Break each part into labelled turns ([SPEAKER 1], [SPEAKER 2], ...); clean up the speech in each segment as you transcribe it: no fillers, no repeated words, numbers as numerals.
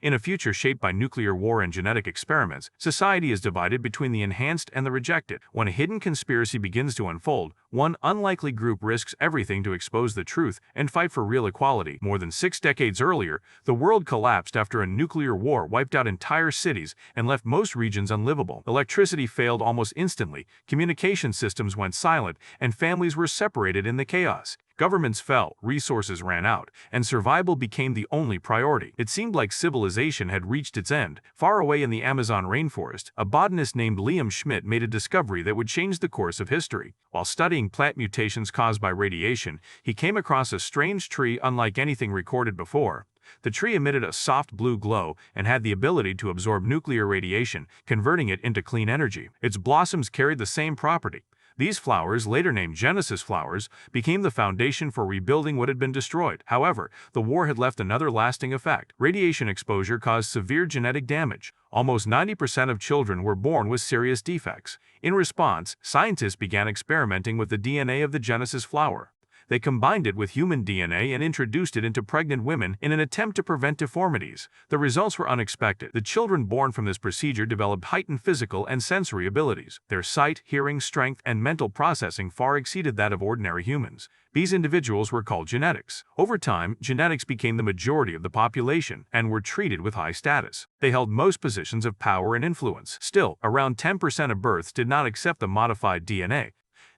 [SPEAKER 1] In a future shaped by nuclear war and genetic experiments, society is divided between the enhanced and the rejected. When a hidden conspiracy begins to unfold, one unlikely group risks everything to expose the truth and fight for real equality. More than 6 decades earlier, the world collapsed after a nuclear war wiped out entire cities and left most regions unlivable. Electricity failed almost instantly, communication systems went silent, and families were separated in the chaos. Governments fell, resources ran out, and survival became the only priority. It seemed like civilization had reached its end. Far away in the Amazon rainforest, a botanist named Liam Schmidt made a discovery that would change the course of history. While studying plant mutations caused by radiation, he came across a strange tree unlike anything recorded before. The tree emitted a soft blue glow and had the ability to absorb nuclear radiation, converting it into clean energy. Its blossoms carried the same property. These flowers, later named Genesis flowers, became the foundation for rebuilding what had been destroyed. However, the war had left another lasting effect. Radiation exposure caused severe genetic damage. Almost 90% of children were born with serious defects. In response, scientists began experimenting with the DNA of the Genesis flower. They combined it with human DNA and introduced it into pregnant women in an attempt to prevent deformities. The results were unexpected. The children born from this procedure developed heightened physical and sensory abilities. Their sight, hearing, strength, and mental processing far exceeded that of ordinary humans. These individuals were called genetics. Over time, genetics became the majority of the population and were treated with high status. They held most positions of power and influence. Still, around 10% of births did not accept the modified DNA.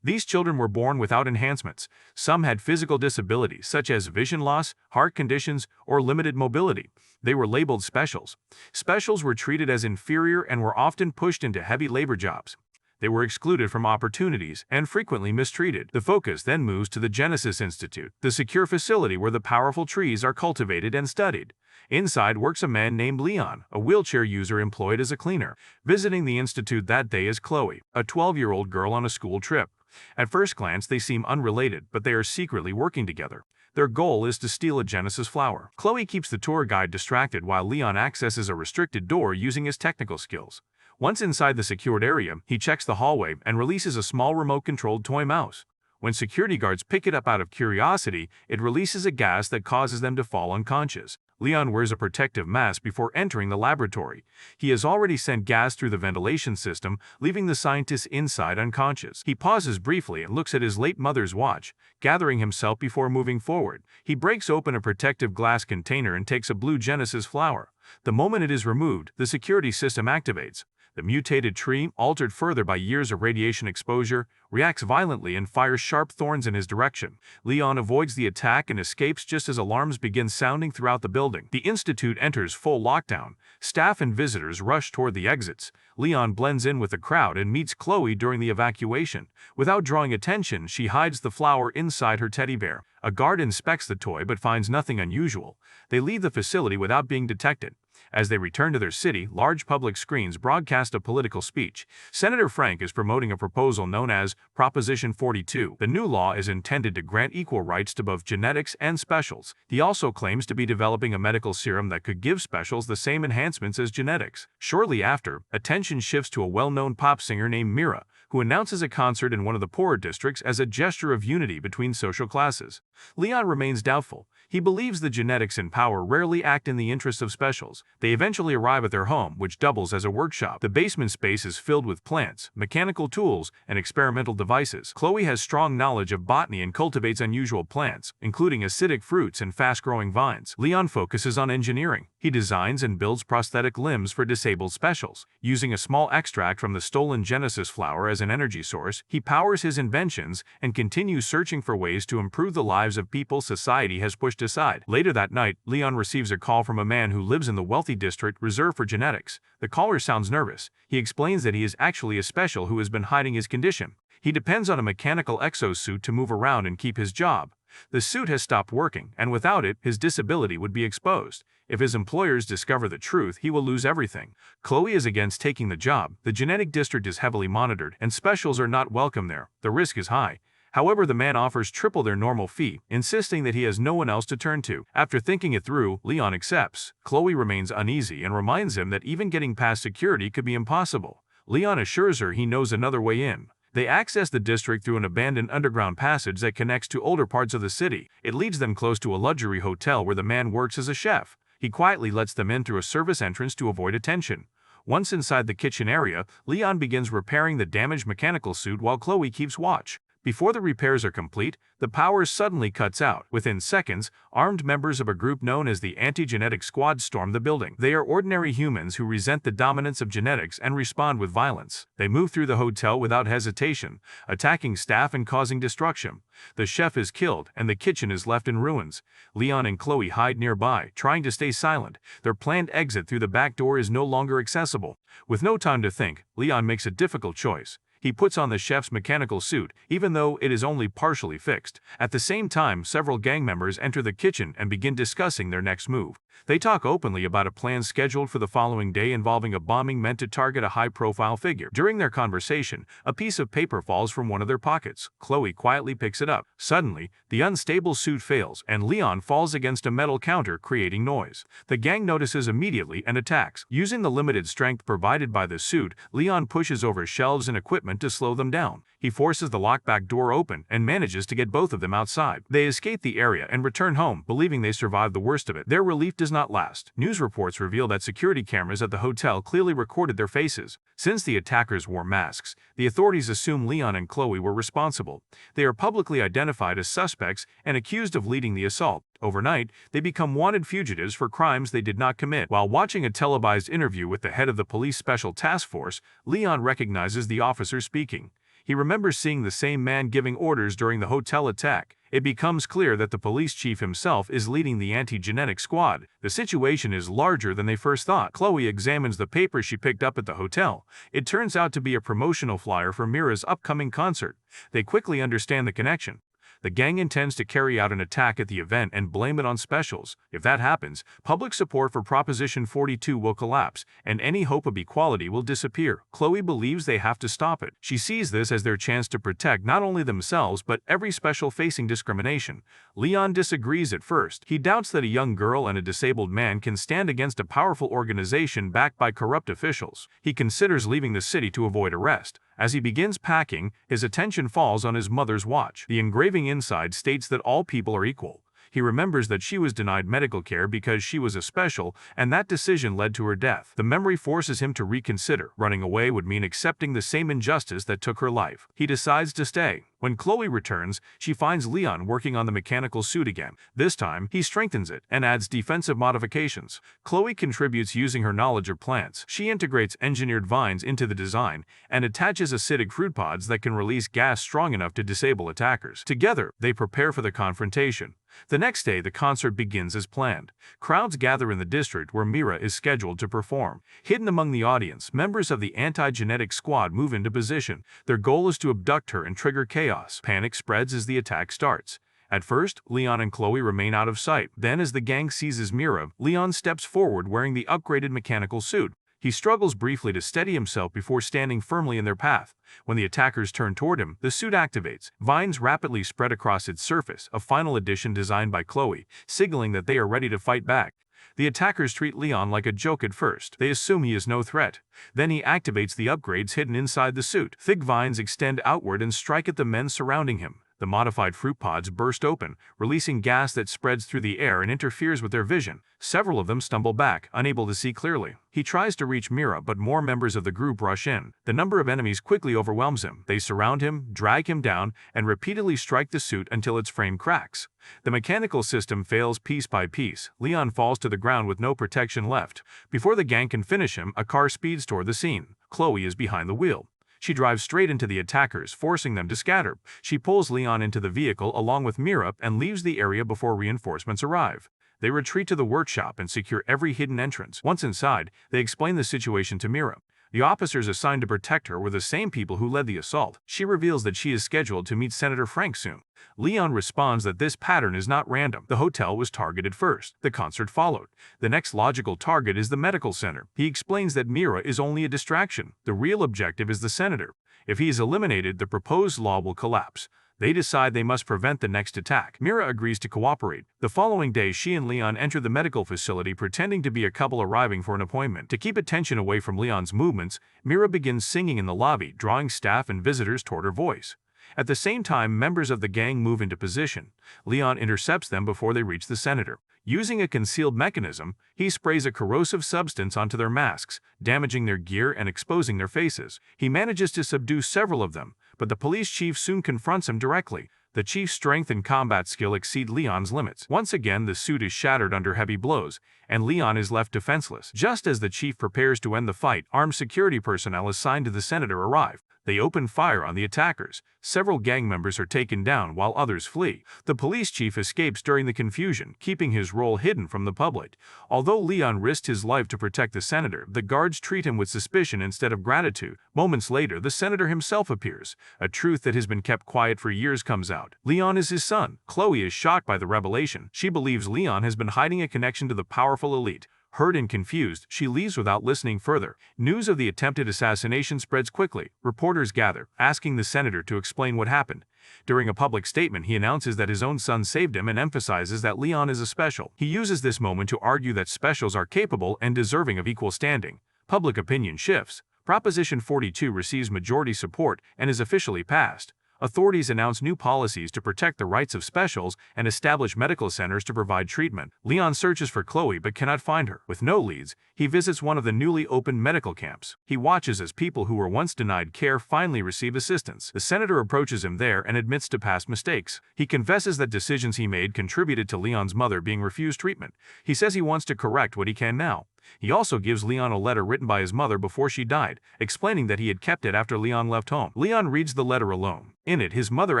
[SPEAKER 1] These children were born without enhancements. Some had physical disabilities such as vision loss, heart conditions, or limited mobility. They were labeled specials. Specials were treated as inferior and were often pushed into heavy labor jobs. They were excluded from opportunities and frequently mistreated. The focus then moves to the Genesis Institute, the secure facility where the powerful trees are cultivated and studied. Inside works a man named Leon, a wheelchair user employed as a cleaner. Visiting the institute that day is Chloe, a 12-year-old girl on a school trip. At first glance, they seem unrelated, but they are secretly working together. Their goal is to steal a Genesis flower. Chloe keeps the tour guide distracted while Leon accesses a restricted door using his technical skills. Once inside the secured area, he checks the hallway and releases a small remote-controlled toy mouse. When security guards pick it up out of curiosity, it releases a gas that causes them to fall unconscious. Leon wears a protective mask before entering the laboratory. He has already sent gas through the ventilation system, leaving the scientists inside unconscious. He pauses briefly and looks at his late mother's watch, gathering himself before moving forward. He breaks open a protective glass container and takes a blue Genesis flower. The moment it is removed, the security system activates. The mutated tree, altered further by years of radiation exposure, reacts violently and fires sharp thorns in his direction. Leon avoids the attack and escapes just as alarms begin sounding throughout the building. The institute enters full lockdown. Staff and visitors rush toward the exits. Leon blends in with the crowd and meets Chloe during the evacuation. Without drawing attention, she hides the flower inside her teddy bear. A guard inspects the toy but finds nothing unusual. They leave the facility without being detected. As they return to their city, large public screens broadcast a political speech. Senator Frank is promoting a proposal known as Proposition 42. The new law is intended to grant equal rights to both genetics and specials. He also claims to be developing a medical serum that could give specials the same enhancements as genetics. Shortly after, attention shifts to a well-known pop singer named Mira, who announces a concert in one of the poorer districts as a gesture of unity between social classes. Leon remains doubtful. He believes the genetics in power rarely act in the interest of specials. They eventually arrive at their home, which doubles as a workshop. The basement space is filled with plants, mechanical tools, and experimental devices. Chloe has strong knowledge of botany and cultivates unusual plants, including acidic fruits and fast-growing vines. Leon focuses on engineering. He designs and builds prosthetic limbs for disabled specials. Using a small extract from the stolen Genesis flower as an energy source, he powers his inventions and continues searching for ways to improve the lives of people society has pushed aside. Later that night, Leon receives a call from a man who lives in the wealthy district reserved for genetics. The caller sounds nervous. He explains that he is actually a special who has been hiding his condition. He depends on a mechanical exosuit to move around and keep his job. The suit has stopped working, and without it, his disability would be exposed. If his employers discover the truth, he will lose everything. Chloe is against taking the job. The genetic district is heavily monitored, and specials are not welcome there. The risk is high. However, the man offers triple their normal fee, insisting that he has no one else to turn to. After thinking it through, Leon accepts. Chloe remains uneasy and reminds him that even getting past security could be impossible. Leon assures her he knows another way in. They access the district through an abandoned underground passage that connects to older parts of the city. It leads them close to a luxury hotel where the man works as a chef. He quietly lets them in through a service entrance to avoid attention. Once inside the kitchen area, Leon begins repairing the damaged mechanical suit while Chloe keeps watch. Before the repairs are complete, the power suddenly cuts out. Within seconds, armed members of a group known as the Anti-Genetic Squad storm the building. They are ordinary humans who resent the dominance of genetics and respond with violence. They move through the hotel without hesitation, attacking staff and causing destruction. The chef is killed, and the kitchen is left in ruins. Leon and Chloe hide nearby, trying to stay silent. Their planned exit through the back door is no longer accessible. With no time to think, Leon makes a difficult choice. He puts on the chef's mechanical suit, even though it is only partially fixed. At the same time, several gang members enter the kitchen and begin discussing their next move. They talk openly about a plan scheduled for the following day involving a bombing meant to target a high-profile figure. During their conversation, a piece of paper falls from one of their pockets. Chloe quietly picks it up. Suddenly, the unstable suit fails, and Leon falls against a metal counter, creating noise. The gang notices immediately and attacks. Using the limited strength provided by the suit, Leon pushes over shelves and equipment to slow them down. He forces the lockback door open and manages to get both of them outside. They escape the area and return home, believing they survived the worst of it. Their relief does not last. News reports reveal that security cameras at the hotel clearly recorded their faces. Since the attackers wore masks, the authorities assume Leon and Chloe were responsible. They are publicly identified as suspects and accused of leading the assault. Overnight, they become wanted fugitives for crimes they did not commit. While watching a televised interview with the head of the police special task force, Leon recognizes the officer speaking. He remembers seeing the same man giving orders during the hotel attack. It becomes clear that the police chief himself is leading the anti-genetic squad. The situation is larger than they first thought. Chloe examines the paper she picked up at the hotel. It turns out to be a promotional flyer for Mira's upcoming concert. They quickly understand the connection. The gang intends to carry out an attack at the event and blame it on specials. If that happens, public support for Proposition 42 will collapse, and any hope of equality will disappear. Chloe believes they have to stop it. She sees this as their chance to protect not only themselves but every special facing discrimination. Leon disagrees at first. He doubts that a young girl and a disabled man can stand against a powerful organization backed by corrupt officials. He considers leaving the city to avoid arrest. As he begins packing, his attention falls on his mother's watch. The engraving inside states that all people are equal. He remembers that she was denied medical care because she was a special, and that decision led to her death. The memory forces him to reconsider. Running away would mean accepting the same injustice that took her life. He decides to stay. When Chloe returns, she finds Leon working on the mechanical suit again. This time, he strengthens it and adds defensive modifications. Chloe contributes using her knowledge of plants. She integrates engineered vines into the design and attaches acidic fruit pods that can release gas strong enough to disable attackers. Together, they prepare for the confrontation. The next day, the concert begins as planned. Crowds gather in the district where Mira is scheduled to perform. Hidden among the audience, members of the anti-genetic squad move into position. Their goal is to abduct her and trigger chaos. Panic spreads as the attack starts. At first, Leon and Chloe remain out of sight. Then, as the gang seizes Mira, Leon steps forward wearing the upgraded mechanical suit. He struggles briefly to steady himself before standing firmly in their path. When the attackers turn toward him, the suit activates. Vines rapidly spread across its surface, a final addition designed by Chloe, signaling that they are ready to fight back. The attackers treat Leon like a joke at first. They assume he is no threat. Then he activates the upgrades hidden inside the suit. Thick vines extend outward and strike at the men surrounding him. The modified fruit pods burst open, releasing gas that spreads through the air and interferes with their vision. Several of them stumble back, unable to see clearly. He tries to reach Mira, but more members of the group rush in. The number of enemies quickly overwhelms him. They surround him, drag him down, and repeatedly strike the suit until its frame cracks. The mechanical system fails piece by piece. Leon falls to the ground with no protection left. Before the gang can finish him, a car speeds toward the scene. Chloe is behind the wheel. She drives straight into the attackers, forcing them to scatter. She pulls Leon into the vehicle along with Mira and leaves the area before reinforcements arrive. They retreat to the workshop and secure every hidden entrance. Once inside, they explain the situation to Mira. The officers assigned to protect her were the same people who led the assault. She reveals that she is scheduled to meet Senator Frank soon. Leon responds that this pattern is not random. The hotel was targeted first. The concert followed. The next logical target is the medical center. He explains that Mira is only a distraction. The real objective is the senator. If he is eliminated, the proposed law will collapse. They decide they must prevent the next attack. Mira agrees to cooperate. The following day, she and Leon enter the medical facility pretending to be a couple arriving for an appointment. To keep attention away from Leon's movements, Mira begins singing in the lobby, drawing staff and visitors toward her voice. At the same time, members of the gang move into position. Leon intercepts them before they reach the senator. Using a concealed mechanism, he sprays a corrosive substance onto their masks, damaging their gear and exposing their faces. He manages to subdue several of them, but the police chief soon confronts him directly. The chief's strength and combat skill exceed Leon's limits. Once again, the suit is shattered under heavy blows, and Leon is left defenseless. Just as the chief prepares to end the fight, armed security personnel assigned to the senator arrive. They open fire on the attackers. Several gang members are taken down while others flee. The police chief escapes during the confusion, keeping his role hidden from the public. Although Leon risked his life to protect the senator, the guards treat him with suspicion instead of gratitude. Moments later, the senator himself appears. A truth that has been kept quiet for years comes out. Leon is his son. Chloe is shocked by the revelation. She believes Leon has been hiding a connection to the powerful elite. Hurt and confused, she leaves without listening further. News of the attempted assassination spreads quickly. Reporters gather, asking the senator to explain what happened. During a public statement, he announces that his own son saved him and emphasizes that Leon is a special. He uses this moment to argue that specials are capable and deserving of equal standing. Public opinion shifts. Proposition 42 receives majority support and is officially passed. Authorities announce new policies to protect the rights of specials and establish medical centers to provide treatment. Leon searches for Chloe but cannot find her. With no leads, he visits one of the newly opened medical camps. He watches as people who were once denied care finally receive assistance. The senator approaches him there and admits to past mistakes. He confesses that decisions he made contributed to Leon's mother being refused treatment. He says he wants to correct what he can now. He also gives Leon a letter written by his mother before she died, explaining that he had kept it after Leon left home. Leon reads the letter alone. In it, his mother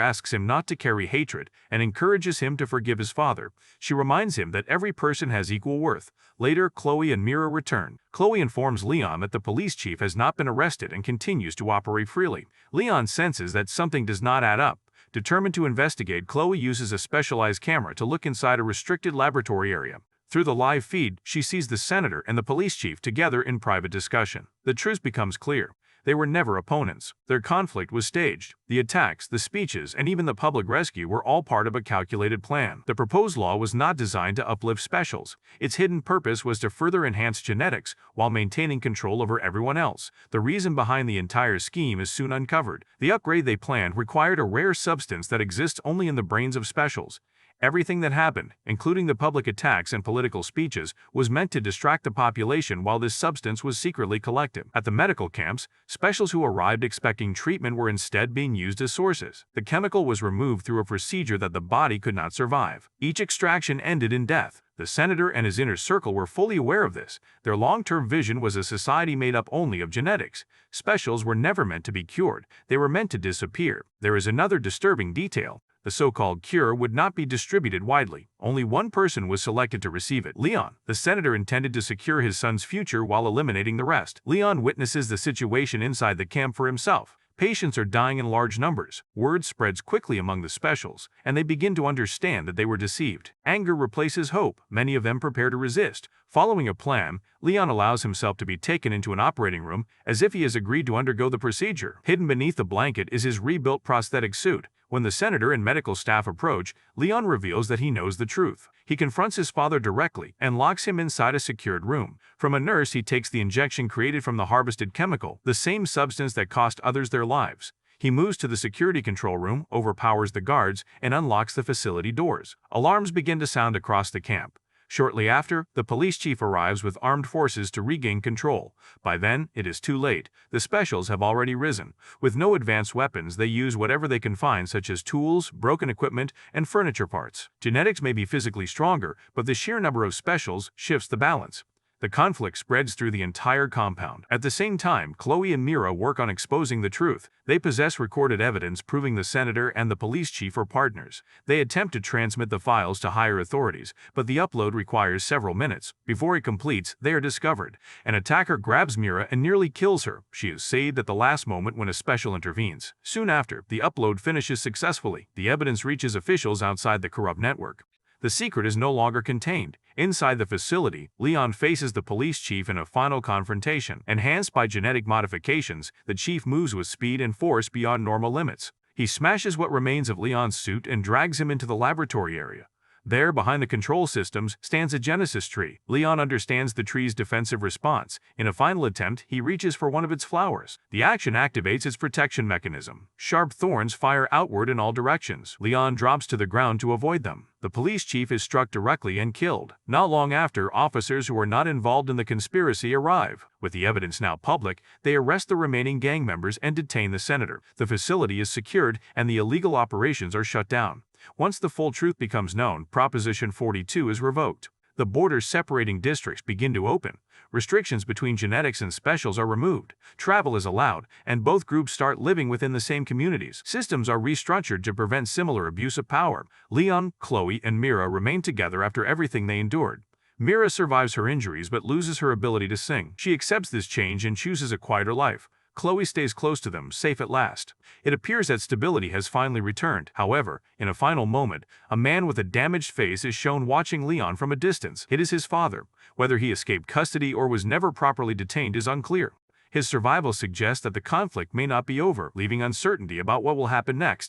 [SPEAKER 1] asks him not to carry hatred and encourages him to forgive his father. She reminds him that every person has equal worth. Later, Chloe and Mira return. Chloe informs Leon that the police chief has not been arrested and continues to operate freely. Leon senses that something does not add up. Determined to investigate, Chloe uses a specialized camera to look inside a restricted laboratory area. Through the live feed, she sees the senator and the police chief together in private discussion. The truth becomes clear. They were never opponents. Their conflict was staged. The attacks, the speeches, and even the public rescue were all part of a calculated plan. The proposed law was not designed to uplift specials. Its hidden purpose was to further enhance genetics while maintaining control over everyone else. The reason behind the entire scheme is soon uncovered. The upgrade they planned required a rare substance that exists only in the brains of specials. Everything that happened, including the public attacks and political speeches, was meant to distract the population while this substance was secretly collected. At the medical camps, specials who arrived expecting treatment were instead being used as sources. The chemical was removed through a procedure that the body could not survive. Each extraction ended in death. The senator and his inner circle were fully aware of this. Their long-term vision was a society made up only of genetics. Specials were never meant to be cured. They were meant to disappear. There is another disturbing detail. The so-called cure would not be distributed widely. Only one person was selected to receive it, Leon. The senator intended to secure his son's future while eliminating the rest. Leon witnesses the situation inside the camp for himself. Patients are dying in large numbers. Word spreads quickly among the specials, and they begin to understand that they were deceived. Anger replaces hope. Many of them prepare to resist. Following a plan, Leon allows himself to be taken into an operating room as if he has agreed to undergo the procedure. Hidden beneath the blanket is his rebuilt prosthetic suit. When the senator and medical staff approach, Leon reveals that he knows the truth. He confronts his father directly and locks him inside a secured room. From a nurse, he takes the injection created from the harvested chemical, the same substance that cost others their lives. He moves to the security control room, overpowers the guards, and unlocks the facility doors. Alarms begin to sound across the camp. Shortly after, the police chief arrives with armed forces to regain control. By then, it is too late. The specials have already risen. With no advanced weapons, they use whatever they can find, such as tools, broken equipment, and furniture parts. Genetics may be physically stronger, but the sheer number of specials shifts the balance. The conflict spreads through the entire compound. At the same time, Chloe and Mira work on exposing the truth. They possess recorded evidence proving the senator and the police chief are partners. They attempt to transmit the files to higher authorities, but the upload requires several minutes. Before it completes, they are discovered. An attacker grabs Mira and nearly kills her. She is saved at the last moment when a special intervenes. Soon after, the upload finishes successfully. The evidence reaches officials outside the corrupt network. The secret is no longer contained. Inside the facility, Leon faces the police chief in a final confrontation. Enhanced by genetic modifications, the chief moves with speed and force beyond normal limits. He smashes what remains of Leon's suit and drags him into the laboratory area. There, behind the control systems, stands a Genesis tree. Leon understands the tree's defensive response. In a final attempt, he reaches for one of its flowers. The action activates its protection mechanism. Sharp thorns fire outward in all directions. Leon drops to the ground to avoid them. The police chief is struck directly and killed. Not long after, officers who are not involved in the conspiracy arrive. With the evidence now public, they arrest the remaining gang members and detain the senator. The facility is secured and the illegal operations are shut down. Once the full truth becomes known, Proposition 42 is revoked. The borders separating districts begin to open. Restrictions between genetics and specials are removed. Travel is allowed, and both groups start living within the same communities. Systems are restructured to prevent similar abuse of power. Leon, Chloe, and Mira remain together after everything they endured. Mira survives her injuries but loses her ability to sing. She accepts this change and chooses a quieter life. Chloe stays close to them, safe at last. It appears that stability has finally returned. However, in a final moment, a man with a damaged face is shown watching Leon from a distance. It is his father. Whether he escaped custody or was never properly detained is unclear. His survival suggests that the conflict may not be over, leaving uncertainty about what will happen next.